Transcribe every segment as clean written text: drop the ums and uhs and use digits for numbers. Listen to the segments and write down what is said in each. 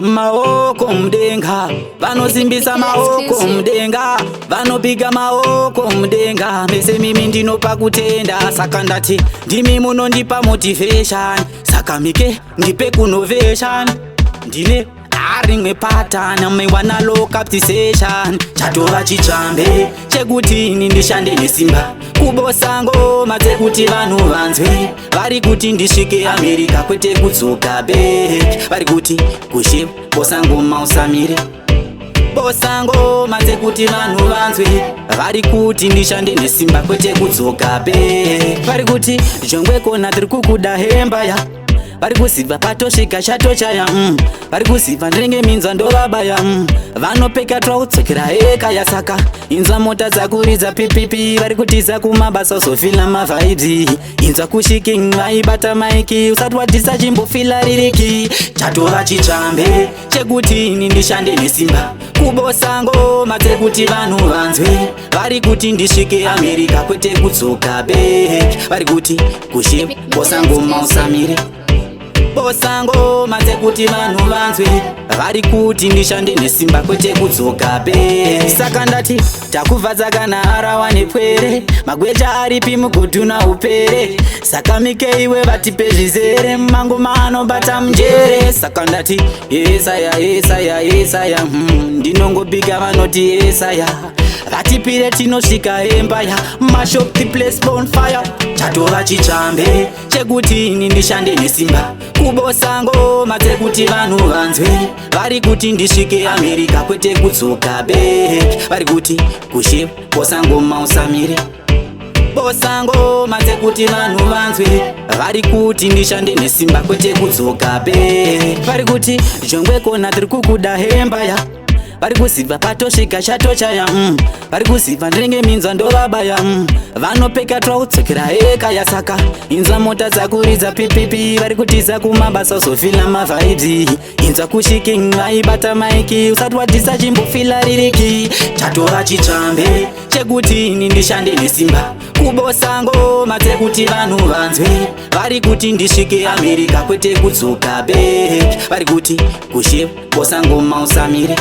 Maoko mudenga, vanosimbisa maoko mudenga, vanopiga maoko mudenga. Mese mimi ndinopa kutenda, saka ndati ndimi munondipa motivation. Saka mike ndipe kunovation, ndine rimwe patana me wana lock up the session. Chatova chichambe chekuti ini ndishande nesimba, kubosa ngoma dzekuti vanhu vanzwe. Vari kuti ndisvike America kwete kudzoka back. Vari kuti kushe bosa ngoma usamire, bosa ngoma dzekuti vanhu vanzwe. Vari kuti ndishande nesimba kwete kudzoka back. Vari kuti jongwe kona tiri kukuda hemba ya, vari kuziva patosvika chatochaya. Vari kuziva ndenge minzwa ndovabaya. Vanopeka twaudzokera eka yasaka inzwa mota dzakuridza pipipi. Vari kutiza kumabasa uzofila mavhaibzi, inzwa kushiking vaibata maiki usati wadhisa chimbofila ririki. Chatova chichambe chekuti ini ndishande nesimba, kubosa ngoma dzekuti vanhu vanzwe. Vari kuti ndisvike America kwete kudzoka back. Vari kuti kushe bosa ngoma usamire, bosa ngoma dzekuti vanhu vanzwe. Vari kuti ndishande nesimba kwete kudzoka back. Saka ndati takuvhadza kana arawa nepwere, magweja aripi mugudhuna upere. Saka mike iwe vatipe zvizere, mangoma anobata munjere. Saka ndati yesaya yesaya yesaya, ndinongobiga vanoti yesaya. Vatipire tinosvika hembaya, mash up the place bonfire. Chatova chichambe chekuti ini ndishande nesimba, kubosa ngoma dzekuti vanhu vanzwe. Vari kuti ndisvike America kwete kudzoka back. Vari kuti kushe bosa ngoma usamire, bosa ngoma dzekuti vanhu vanzwe. Vari kuti ndishande nesimba kwete kudzoka back. Vari kuti jongwe kona tiri kukuda hemba ya, vari kuziva patosvika chatochaya. Vari kuziva ndenge minzwa ndovabaya. Vanopeka twaudzokera eka yasaka inzwa mota dzakuridza pipipi. Vari kutiza kumabasa uzofila mavhaibzi, inzwa kushiking vaibata maiki usati wadhisa chimbofila ririki. Chatova chichambe chekuti ini ndishande nesimba, kubosa ngoma dzekuti vanhu vanzwe. Vari kuti ndisvike America kwete kudzoka back. Vari kuti kushe bosa ngoma usamire,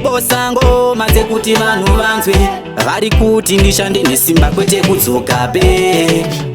bosa ngoma dzekuti vanhu vanzwe. Vari kuti ndishande nesimba kwete kudzoka back.